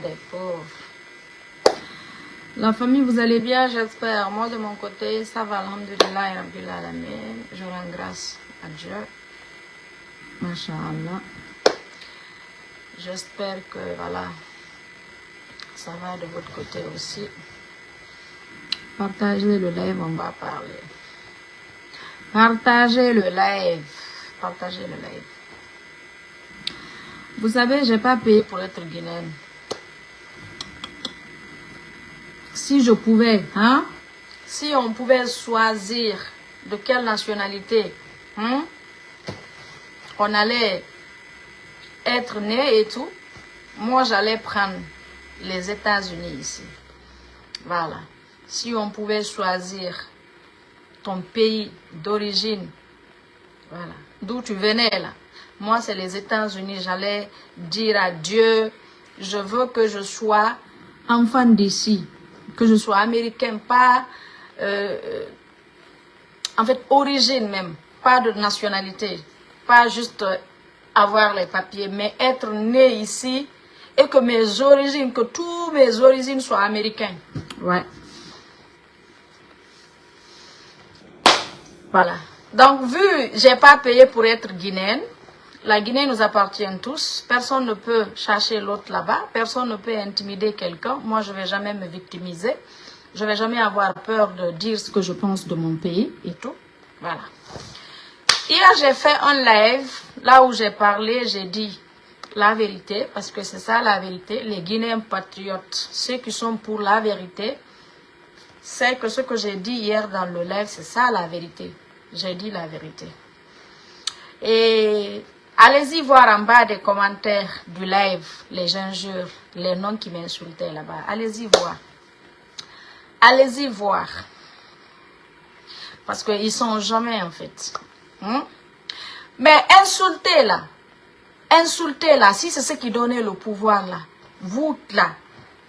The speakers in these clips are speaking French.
des pauvres. La famille, vous allez bien, j'espère. Moi, de mon côté, ça va, alhamdoulilah, rabbil alamin. Je rends grâce à Dieu. Masha'Allah. J'espère que, voilà, ça va de votre côté aussi. Partagez le live, on va parler. Partagez le live. Partagez le live. Vous savez, j'ai pas payé pour être guinéenne. Si je pouvais, hein, si on pouvait choisir de quelle nationalité, hein, on allait être né et tout, moi j'allais prendre les États-Unis ici. Voilà. Si on pouvait choisir ton pays d'origine, voilà, d'où tu venais là. Moi, c'est les États-Unis. J'allais dire à Dieu, je veux que je sois enfant d'ici, que je sois américain, pas, en fait, origine même, pas de nationalité, pas juste avoir les papiers, mais être né ici et que mes origines, que tous mes origines soient américaines. Ouais. Voilà. Donc, vu j'ai pas payé pour être guinéenne, la Guinée nous appartient tous. Personne ne peut chercher l'autre là-bas. Personne ne peut intimider quelqu'un. Moi, je ne vais jamais me victimiser. Je ne vais jamais avoir peur de dire ce que je pense de mon pays et tout. Voilà. Hier, j'ai fait un live. Là où j'ai parlé, j'ai dit la vérité. Parce que c'est ça la vérité. Les Guinéens patriotes, ceux qui sont pour la vérité, c'est que ce que j'ai dit hier dans le live, c'est ça la vérité. J'ai dit la vérité. Et allez-y voir en bas des commentaires du live, les injures, les noms qui m'insultaient là-bas. Allez-y voir. Allez-y voir. Parce qu'ils sont jamais en fait. Mais insultez là, si c'est ce qui donnait le pouvoir là, vous là,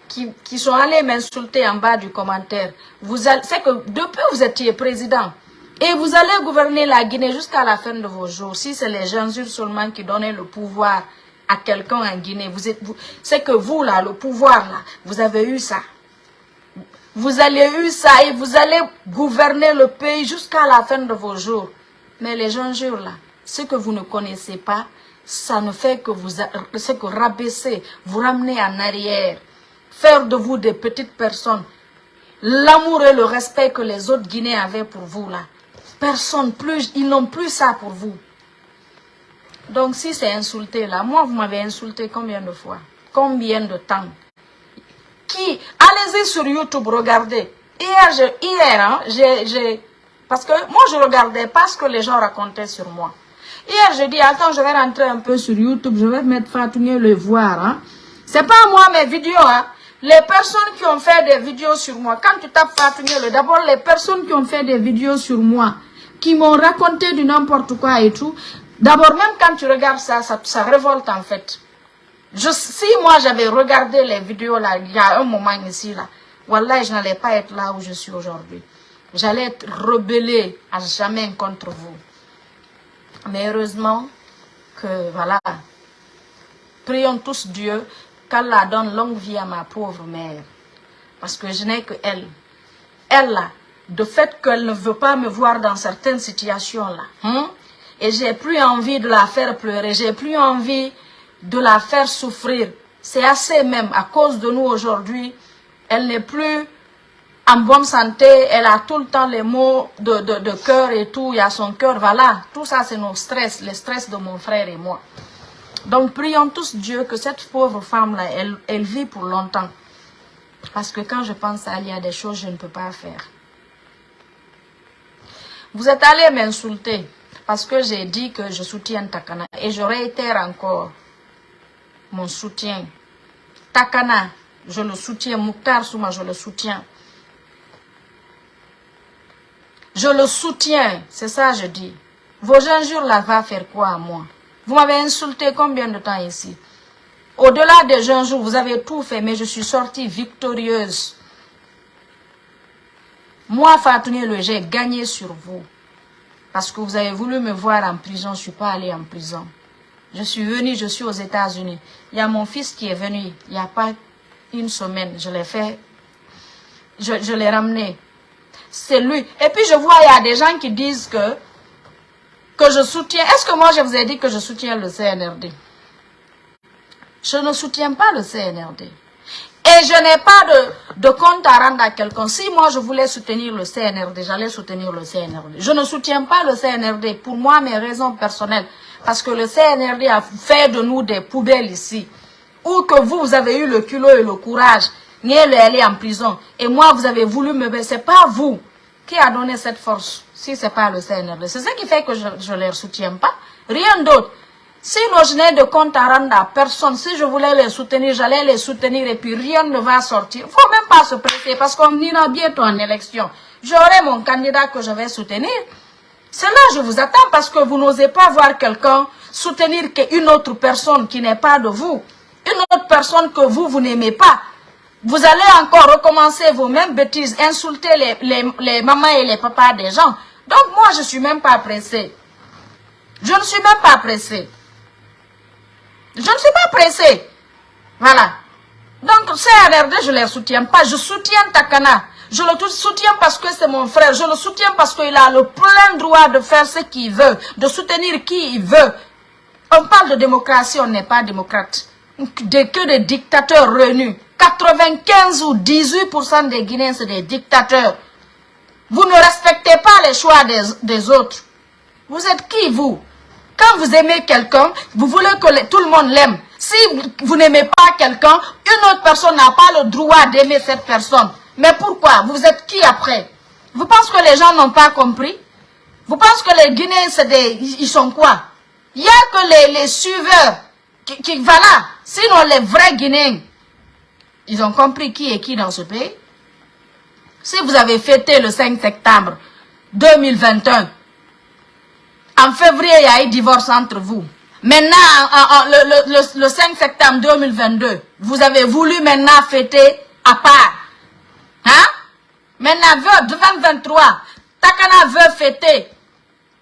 qui sont allés m'insulter en bas du commentaire, c'est que depuis vous étiez président, et vous allez gouverner la Guinée jusqu'à la fin de vos jours. Si c'est les injures seulement qui donnent le pouvoir à quelqu'un en Guinée, c'est que vous là, le pouvoir là, vous avez eu ça. Vous avez eu ça et vous allez gouverner le pays jusqu'à la fin de vos jours. Mais les injures là, ce que vous ne connaissez pas, ça ne fait que c'est que rabaisser, vous ramener en arrière, faire de vous des petites personnes. L'amour et le respect que les autres Guinéens avaient pour vous là, personne plus, ils n'ont plus ça pour vous. Donc si c'est insulté là, moi vous m'avez insulté combien de fois? Combien de temps? Allez-y sur YouTube, regardez. Hier, parce que moi je regardais pas ce que les gens racontaient sur moi. Hier, je dis, attends, je vais rentrer un peu sur YouTube, je vais mettre Fatouné le voir. Hein. C'est pas moi mes vidéos, hein. Les personnes qui ont fait des vidéos sur moi, quand tu tapes Fatouné, d'abord les personnes qui ont fait des vidéos sur moi, qui m'ont raconté du n'importe quoi et tout, d'abord même quand tu regardes ça révolte en fait. Si moi j'avais regardé les vidéos là, il y a un moment ici là, wallah, je n'allais pas être là où je suis aujourd'hui. J'allais être rebellée à jamais contre vous. Mais heureusement que voilà, prions tous Dieu qu'Allah donne longue vie à ma pauvre mère. Parce que je n'ai que elle. Elle là, de fait qu'elle ne veut pas me voir dans certaines situations là. Et j'ai plus envie de la faire pleurer, j'ai plus envie de la faire souffrir. C'est assez même, à cause de nous aujourd'hui, elle n'est plus en bonne santé, elle a tout le temps les maux de cœur et tout, il y a son cœur, voilà. Tout ça c'est nos stress, les stress de mon frère et moi. Donc prions tous Dieu que cette pauvre femme-là, elle vit pour longtemps. Parce que quand je pense à elle, il y a des choses que je ne peux pas faire. Vous êtes allés m'insulter parce que j'ai dit que je soutiens Takana. Et je réitère encore mon soutien. Takana, je le soutiens. Mouktar Souma, je le soutiens. Je le soutiens, c'est ça je dis. Vos injures là va faire quoi à moi? Vous m'avez insulté combien de temps ici? Au-delà des injures, vous avez tout fait, mais je suis sortie victorieuse. Moi, Fatouné, j'ai gagné sur vous. Parce que vous avez voulu me voir en prison, je ne suis pas allée en prison. Je suis venue, je suis aux États-Unis. Il y a mon fils qui est venu, il n'y a pas une semaine, je l'ai fait, je l'ai ramené. C'est lui. Et puis je vois, il y a des gens qui disent que je soutiens. Est-ce que moi je vous ai dit que je soutiens le CNRD? Je ne soutiens pas le CNRD. Et je n'ai pas de compte à rendre à quelqu'un. Si moi je voulais soutenir le CNRD, j'allais soutenir le CNRD. Je ne soutiens pas le CNRD pour moi, mes raisons personnelles. Parce que le CNRD a fait de nous des poubelles ici. Ou que vous avez eu le culot et le courage d'aller en prison. Et moi, vous avez voulu me baisser. C'est pas vous qui a donné cette force. Si c'est pas le CNRD. C'est ça qui fait que je ne les soutiens pas. Rien d'autre. Sinon, je n'ai de compte à rendre à personne. Si je voulais les soutenir, j'allais les soutenir et puis rien ne va sortir. Il ne faut même pas se presser parce qu'on ira bientôt en élection. J'aurai mon candidat que je vais soutenir. C'est là que je vous attends parce que vous n'osez pas voir quelqu'un soutenir une autre personne qui n'est pas de vous. Une autre personne que vous n'aimez pas. Vous allez encore recommencer vos mêmes bêtises, insulter les mamans et les papas des gens. Donc moi, je ne suis même pas pressée. Je ne suis même pas pressée. Je ne suis pas pressée. Voilà. Donc, CNRD, je ne les soutiens pas. Je soutiens Takana. Je le soutiens parce que c'est mon frère. Je le soutiens parce qu'il a le plein droit de faire ce qu'il veut, de soutenir qui il veut. On parle de démocratie, on n'est pas démocrate. Que des dictateurs renus. 95 ou 18% des Guinéens, c'est des dictateurs. Vous ne respectez pas les choix des autres. Vous êtes qui, vous? Quand vous aimez quelqu'un, vous voulez que tout le monde l'aime. Si vous n'aimez pas quelqu'un, une autre personne n'a pas le droit d'aimer cette personne. Mais pourquoi? Vous êtes qui après? Vous pensez que les gens n'ont pas compris? Vous pensez que les Guinéens, ils sont quoi? Il n'y a que les suiveurs qui voilà. Sinon, les vrais Guinéens, ils ont compris qui est qui dans ce pays. Si vous avez fêté le 5 septembre 2021, en février, il y a eu divorce entre vous. Maintenant, le 5 septembre 2022, vous avez voulu maintenant fêter à part. Hein? Maintenant, 2023, Takana veut fêter.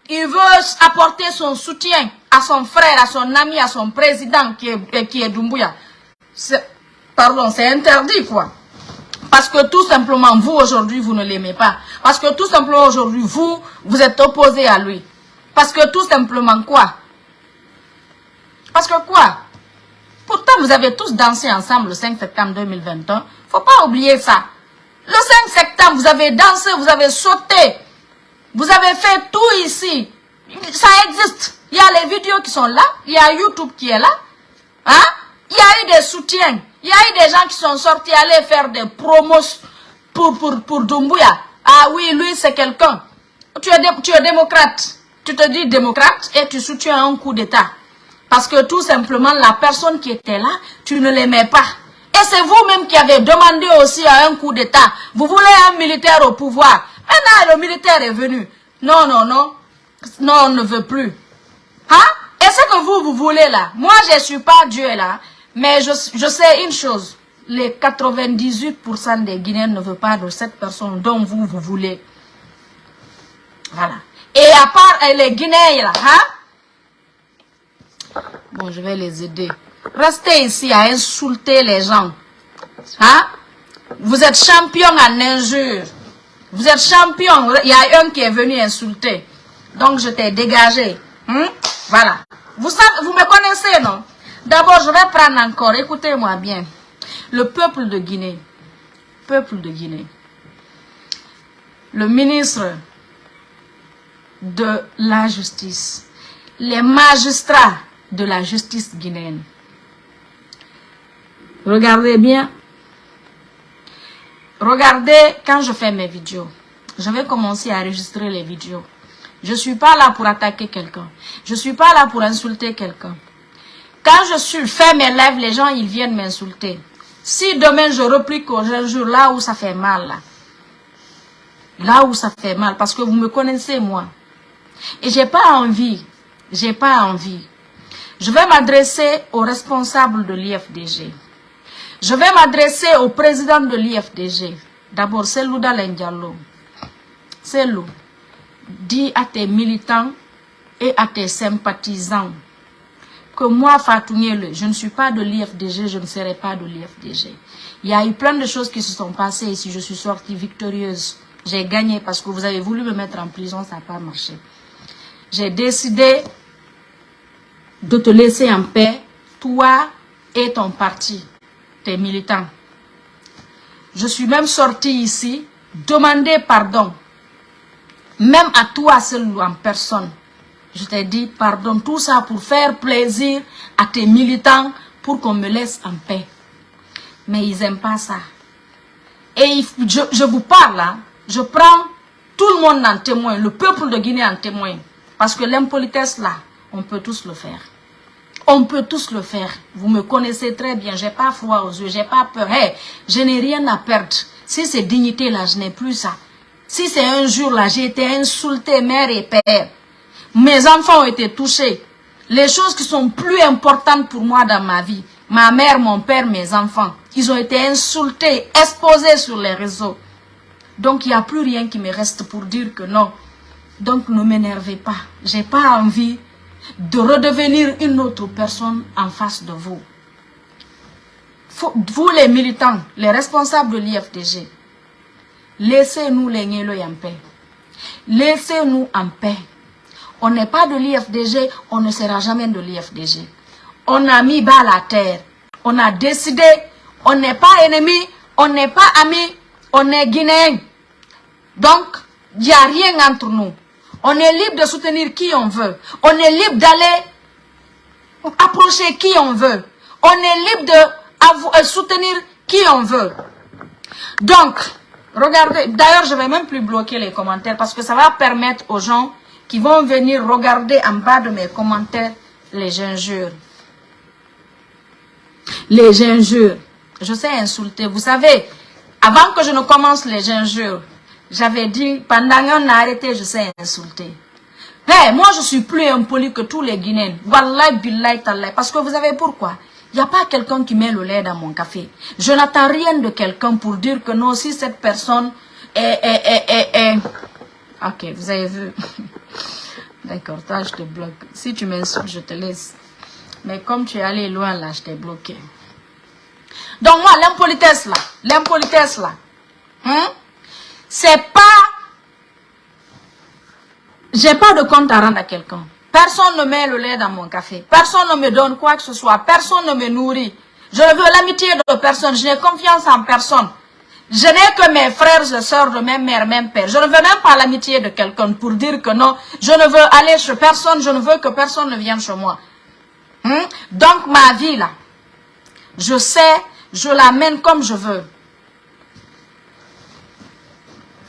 Il veut apporter son soutien à son frère, à son ami, à son président qui est Doumbouya. Pardon, c'est interdit quoi. Parce que tout simplement, vous aujourd'hui, vous ne l'aimez pas. Parce que tout simplement aujourd'hui, vous êtes opposé à lui. Parce que tout simplement quoi? Parce que quoi? Pourtant, vous avez tous dansé ensemble le 5 septembre 2021. Faut pas oublier ça. Le 5 septembre, vous avez dansé, vous avez sauté. Vous avez fait tout ici. Ça existe. Il y a les vidéos qui sont là. Il y a YouTube qui est là. Hein? Il y a eu des soutiens. Il y a eu des gens qui sont sortis aller faire des promos pour Doumbouya. Ah oui, lui c'est quelqu'un. Tu es démocrate. Tu te dis démocrate et tu soutiens un coup d'État. Parce que tout simplement, la personne qui était là, tu ne l'aimais pas. Et c'est vous-même qui avez demandé aussi à un coup d'État. Vous voulez un militaire au pouvoir. Maintenant, le militaire est venu. Non, non, non. Non, on ne veut plus. Hein? Et ce que vous voulez là. Moi, je ne suis pas Dieu là. Mais je sais une chose. Les 98% des Guinéens ne veulent pas de cette personne dont vous voulez. Voilà. Et à part les Guinéens là, hein? Bon, je vais les aider. Restez ici à insulter les gens. Hein? Vous êtes champion en injure. Vous êtes champion. Il y a un qui est venu insulter. Donc, je t'ai dégagé. Voilà. Vous me connaissez, non? D'abord, je vais prendre encore. Écoutez-moi bien. Le peuple de Guinée. Peuple de Guinée. Le ministre de la justice. Les magistrats de la justice guinéenne. Regardez bien. Regardez quand je fais mes vidéos. Je vais commencer à enregistrer les vidéos. Je ne suis pas là pour attaquer quelqu'un. Je ne suis pas là pour insulter quelqu'un. Quand je fais mes lives, les gens ils viennent m'insulter. Si demain je replique aux injures là où ça fait mal. Là où ça fait mal. Parce que vous me connaissez moi. Et j'ai pas envie. J'ai pas envie. Je vais m'adresser aux responsables de l'IFDG. Je vais m'adresser au président de l'IFDG. D'abord, c'est Louda Diallo. C'est Lou. Dis à tes militants et à tes sympathisants que moi, Fatou Niele, je ne suis pas de l'IFDG, je ne serai pas de l'IFDG. Il y a eu plein de choses qui se sont passées ici. Je suis sortie victorieuse. J'ai gagné parce que vous avez voulu me mettre en prison, ça n'a pas marché. J'ai décidé de te laisser en paix, toi et ton parti, tes militants. Je suis même sortie ici, demander pardon. Même à toi seul ou en personne. Je t'ai dit pardon, tout ça pour faire plaisir à tes militants, pour qu'on me laisse en paix. Mais ils n'aiment pas ça. Et je vous parle, hein, je prends tout le monde en témoin, le peuple de Guinée en témoin. Parce que l'impolitesse là, on peut tous le faire. On peut tous le faire. Vous me connaissez très bien, j'ai pas froid aux yeux, j'ai pas peur. Hey, je n'ai rien à perdre. Si c'est dignité là, je n'ai plus ça. Si c'est un jour là, j'ai été insultée, mère et père. Mes enfants ont été touchés. Les choses qui sont plus importantes pour moi dans ma vie, ma mère, mon père, mes enfants, ils ont été insultés, exposés sur les réseaux. Donc il n'y a plus rien qui me reste pour dire que non. Donc ne m'énervez pas. J'ai pas envie de redevenir une autre personne en face de vous. Vous les militants, les responsables de l'IFDG, laissez-nous les Nielo en paix. Laissez-nous en paix. On n'est pas de l'IFDG, on ne sera jamais de l'IFDG. On a mis bas la terre. On a décidé, on n'est pas ennemis, on n'est pas amis, on est Guinéens. Donc, il n'y a rien entre nous. On est libre de soutenir qui on veut. On est libre d'aller approcher qui on veut. On est libre de soutenir qui on veut. Donc, regardez, d'ailleurs, je ne vais même plus bloquer les commentaires parce que ça va permettre aux gens qui vont venir regarder en bas de mes commentaires les injures. Les injures. Je sais insulter. Vous savez, avant que je ne commence les injures, j'avais dit, pendant qu'on a arrêté, je sais insulter. Hey, moi, je suis plus impoli que tous les Guinéens. Wallahi, billahi, tallahi. Parce que vous savez pourquoi? Il n'y a pas quelqu'un qui met le lait dans mon café. Je n'attends rien de quelqu'un pour dire que non, si cette personne est... Ok, vous avez vu. D'accord, toi, je te bloque. Si tu m'insultes, je te laisse. Mais comme tu es allé loin, là, je t'ai bloqué. Donc moi, l'impolitesse, là, hein? C'est pas... J'ai pas de compte à rendre à quelqu'un. Personne ne met le lait dans mon café. Personne ne me donne quoi que ce soit. Personne ne me nourrit. Je ne veux l'amitié de personne. Je n'ai confiance en personne. Je n'ai que mes frères et sœurs de même mère, même père. Je ne veux même pas l'amitié de quelqu'un pour dire que non, je ne veux aller chez personne. Je ne veux que personne ne vienne chez moi. Donc ma vie là, je sais, je l'amène comme je veux.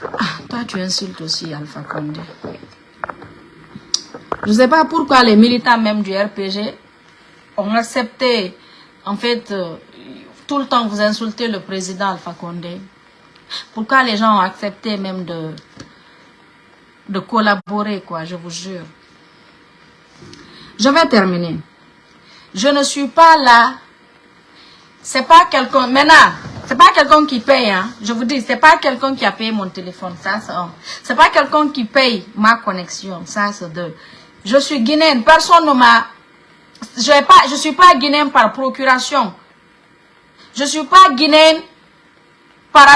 Ah, toi tu insultes aussi Alpha Condé. Je ne sais pas pourquoi les militants même du RPG ont accepté, en fait, tout le temps vous insultez le président Alpha Condé. Pourquoi les gens ont accepté même de collaborer, quoi, je vous jure. Je vais terminer. Je ne suis pas là. C'est pas quelqu'un, maintenant, c'est pas quelqu'un qui paye, hein. Je vous dis, c'est pas quelqu'un qui a payé mon téléphone, ça c'est un. C'est pas quelqu'un qui paye ma connexion, ça c'est deux. Je suis guinéenne, personne ne m'a... Je suis pas guinéenne par procuration. Je suis pas guinéenne par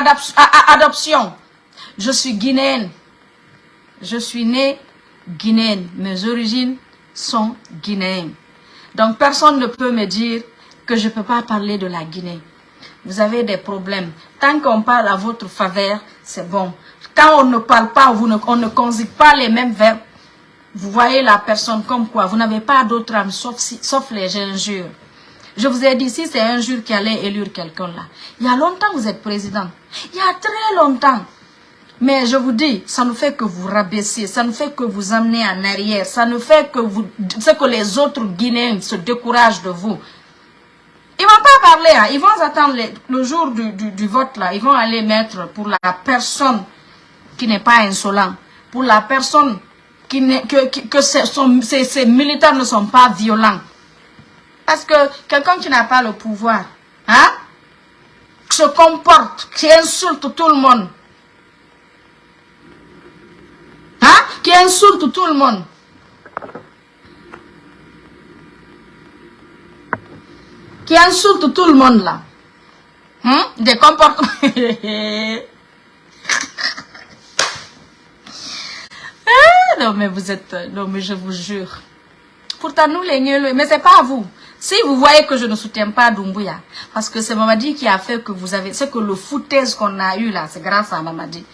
adoption. Je suis guinéenne. Je suis née guinéenne. Mes origines sont guinéennes. Donc personne ne peut me dire que je ne peux pas parler de la Guinée. Vous avez des problèmes. Tant qu'on parle à votre faveur, c'est bon. Quand on ne parle pas, on ne conjugue pas les mêmes verbes, vous voyez la personne comme quoi, vous n'avez pas d'autre âme sauf les injures. Je vous ai dit, si c'est un jour qui allait élire quelqu'un là, il y a longtemps vous êtes président. Il y a très longtemps. Mais je vous dis, ça ne fait que vous rabaisser, ça ne fait que vous amener en arrière, ça ne fait que que les autres Guinéens se découragent de vous. Ils ne vont pas parler, hein. Ils vont attendre le jour du vote là, ils vont aller mettre pour la personne qui n'est pas insolent, pour la personne que ces militaires ne sont pas violents. Parce que quelqu'un qui n'a pas le pouvoir, hein, se comporte, qui insulte tout le monde, hein, qui insulte tout le monde. qui insulte tout le monde là. Des comportements. Non mais vous êtes... Non mais je vous jure. Pourtant nous les Niolé, mais c'est pas vous. Si vous voyez que je ne soutiens pas Doumbouya, parce que c'est Mamadi qui a fait que vous avez... C'est que le foutaise qu'on a eu là, c'est grâce à Mamadi.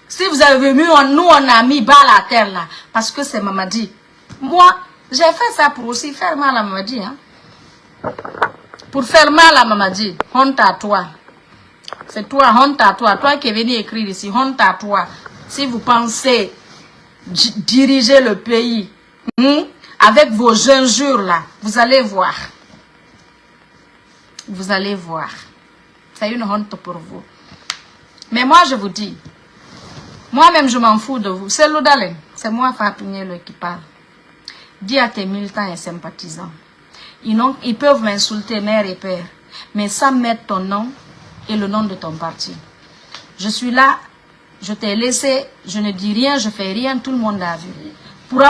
Si vous avez vu, nous on a mis bas la terre là, parce que c'est Mamadi. Moi, j'ai fait ça pour aussi faire mal à Mamadi. Pour faire mal à Mamadi, honte à toi. C'est toi, honte à toi. Toi qui es venu écrire ici, honte à toi. Si vous pensez diriger le pays avec vos injures là, vous allez voir. Vous allez voir. C'est une honte pour vous. Mais moi je vous dis, moi-même je m'en fous de vous. C'est Loudalen, c'est moi Fatou Nielo qui parle. Dis à tes militants et sympathisants. Ils peuvent m'insulter mère et père, mais sans mettre ton nom et le nom de ton parti. Je suis là, je t'ai laissé, je ne dis rien, je fais rien, tout le monde a vu. Pour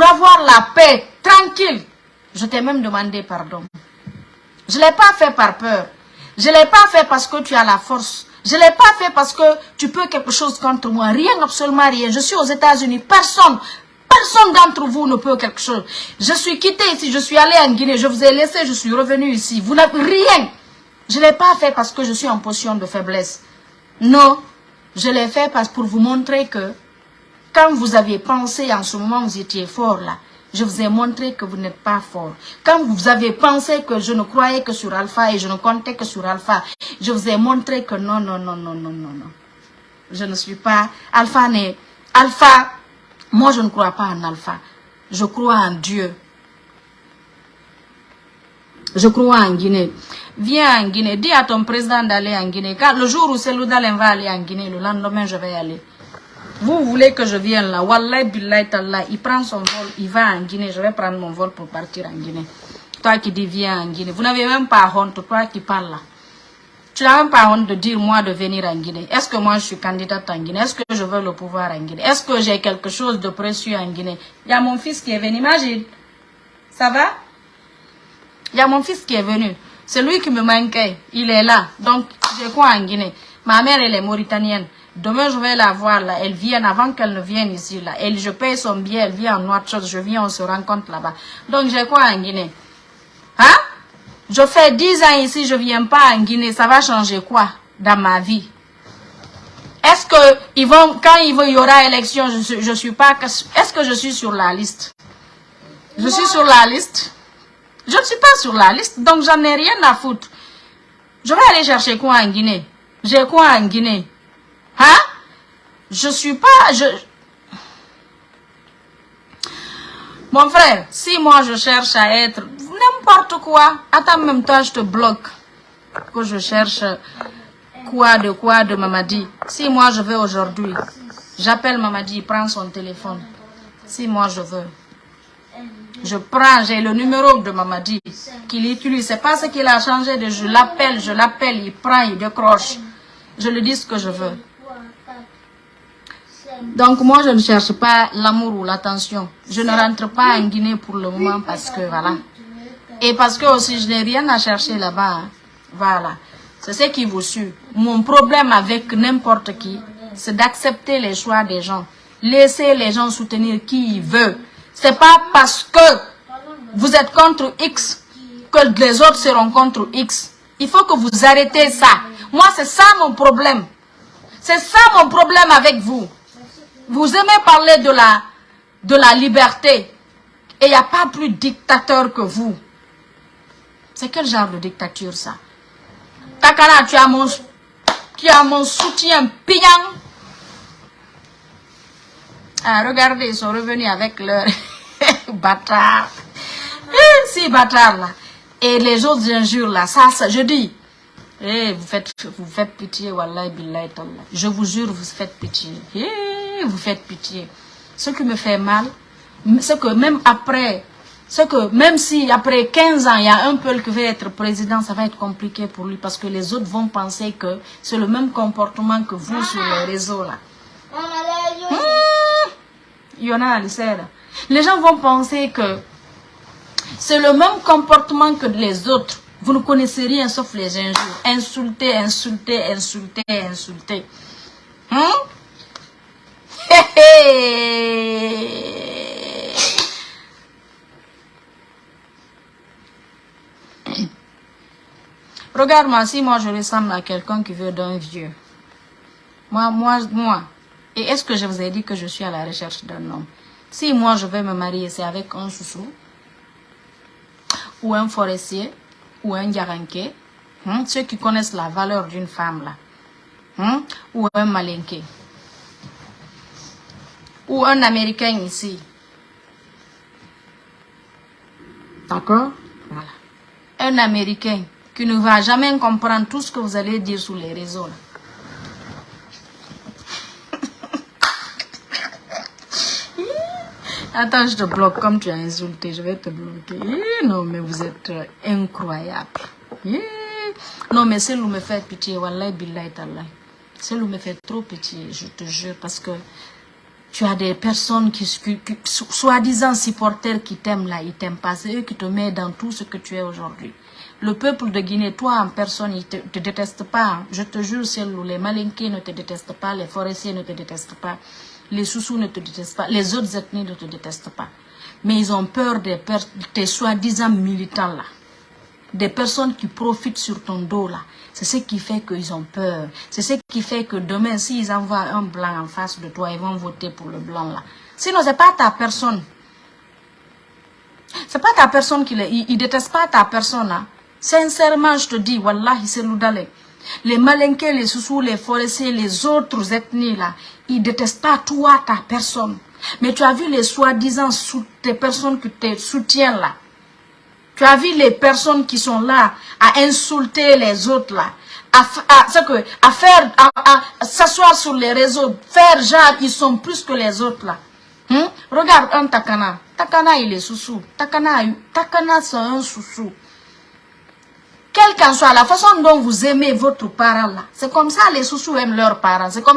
avoir la paix tranquille, je t'ai même demandé pardon. Je ne l'ai pas fait par peur. Je ne l'ai pas fait parce que tu as la force. Je ne l'ai pas fait parce que tu peux quelque chose contre moi. Rien, absolument rien. Je suis aux États-Unis. Personne d'entre vous ne peut quelque chose. Je suis quitté ici, je suis allé en Guinée, je vous ai laissé, je suis revenu ici. Vous n'avez rien. Je ne l'ai pas fait parce que je suis en position de faiblesse. Non, je l'ai fait parce pour vous montrer que quand vous aviez pensé en ce moment, vous étiez fort là. Je vous ai montré que vous n'êtes pas fort. Quand vous avez pensé que je ne croyais que sur Alpha et je ne comptais que sur Alpha, je vous ai montré que non. Je ne suis pas... Alpha, moi je ne crois pas en Alpha. Je crois en Dieu. Je crois en Guinée. Viens en Guinée. Dis à ton président d'aller en Guinée. Car le jour où Seloudalen va aller en Guinée, le lendemain je vais y aller. Vous voulez que je vienne là, Wallah billahi tallah, il prend son vol, il va en Guinée, je vais prendre mon vol pour partir en Guinée. Toi qui dis viens en Guinée, vous n'avez même pas honte, toi qui parles là. Tu n'as même pas honte de dire moi de venir en Guinée. Est-ce que moi je suis candidate en Guinée? Est-ce que je veux le pouvoir en Guinée? Est-ce que j'ai quelque chose de précieux en Guinée? Il y a mon fils qui est venu, imagine. Ça va? Il y a mon fils qui est venu. C'est lui qui me manquait, il est là. Donc j'ai quoi en Guinée? Ma mère elle est mauritanienne. Demain, je vais la voir là. Elle vient avant qu'elle ne vienne ici là. Je paye son billet, elle vient en Nouakchott. Je viens, on se rencontre là-bas. Donc, j'ai quoi en Guinée? Hein? Je fais 10 ans ici, je ne viens pas en Guinée. Ça va changer quoi dans ma vie? Est-ce que ils vont, quand il y aura élection, je suis pas... Est-ce que je suis sur la liste? Je suis sur la liste? Je ne suis pas sur la liste, donc j'en ai rien à foutre. Je vais aller chercher quoi en Guinée? J'ai quoi en Guinée? Hein? Je suis pas... Mon frère, si moi je cherche à être n'importe quoi, attends même toi je te bloque. Que je cherche quoi de Mamadi. Si moi je veux aujourd'hui, j'appelle Mamadi, il prend son téléphone. Si moi je veux. Je prends, j'ai le numéro de Mamadi qu'il utilise. C'est pas ce qu'il a changé de je l'appelle, il prend, il décroche. Je lui dis ce que je veux. Donc moi je ne cherche pas l'amour ou l'attention. Je ne rentre pas en Guinée pour le moment parce que voilà. Et parce que aussi je n'ai rien à chercher là-bas. Voilà. C'est ce qui vous suit. Mon problème avec n'importe qui, c'est d'accepter les choix des gens. Laissez les gens soutenir qui ils veulent. C'est pas parce que vous êtes contre X que les autres seront contre X. Il faut que vous arrêtez ça. Moi c'est ça mon problème. C'est ça mon problème avec vous. Vous aimez parler de la liberté. Et il n'y a pas plus dictateur que vous. C'est quel genre de dictature ça? Takana, tu as mon soutien pignant. Ah, regardez, ils sont revenus avec leur bâtard. Si, bâtard là. Et les autres injures là, ça je dis. Vous faites pitié, wallahi billahi tallah. Je vous jure, vous faites pitié. Vous faites pitié. Ce qui me fait mal, c'est que même si après 15 ans, il y a un peuple qui veut être président, ça va être compliqué pour lui parce que les autres vont penser que c'est le même comportement que vous sur les réseaux là. Il y en a, les gens vont penser que C'est le même comportement que les autres. Vous ne connaissez rien sauf les injures. Insulter, insulter, insulter, insulter. Regarde-moi, si moi je ressemble à quelqu'un qui veut d'un vieux. Moi. Et est-ce que je vous ai dit que je suis à la recherche d'un homme? Si moi je vais me marier, c'est avec un chouchou, ou un forestier, ou un garanké, ceux qui connaissent la valeur d'une femme là, ou un malinké, ou un Américain ici. D'accord? Voilà. Un Américain qui ne va jamais comprendre tout ce que vous allez dire sur les réseaux là. Attends, je te bloque comme tu as insulté. Je vais te bloquer. Non, mais vous êtes incroyable. Non, mais celle-là me fait pitié. Wallahi, billahi, tallahi. Celle-là me fait trop pitié, je te jure. Parce que tu as des personnes qui soi-disant supporters qui t'aiment là. Ils t'aiment pas. C'est eux qui te mettent dans tout ce que tu es aujourd'hui. Le peuple de Guinée, toi en personne, ils ne te détestent pas. Je te jure, celle-là, les malinqués ne te détestent pas. Les forestiers ne te détestent pas. Les Soussous ne te détestent pas, les autres ethnies ne te détestent pas. Mais ils ont peur des soi-disant militants là. Des personnes qui profitent sur ton dos là. C'est ce qui fait qu'ils ont peur. C'est ce qui fait que demain, s'ils envoient un blanc en face de toi, ils vont voter pour le blanc là. Sinon, c'est pas ta personne. C'est pas ta personne ils détestent pas ta personne là. Sincèrement, je te dis, wallahi, c'est l'oudalé. Les malinqués, les Soussous, les forestiers, les autres ethnies là, ils ne détestent pas toi, ta personne. Mais tu as vu les soi-disant des personnes qui te soutiennent là. Tu as vu les personnes qui sont là à insulter les autres là. À s'asseoir sur les réseaux, faire genre, ils sont plus que les autres là. Regarde un Takana. Takana, il est Soussou. Takana, c'est un Soussou. Quelle qu'en soit la façon dont vous aimez votre parent là, c'est comme ça les Soussous aiment leurs parents. C'est comme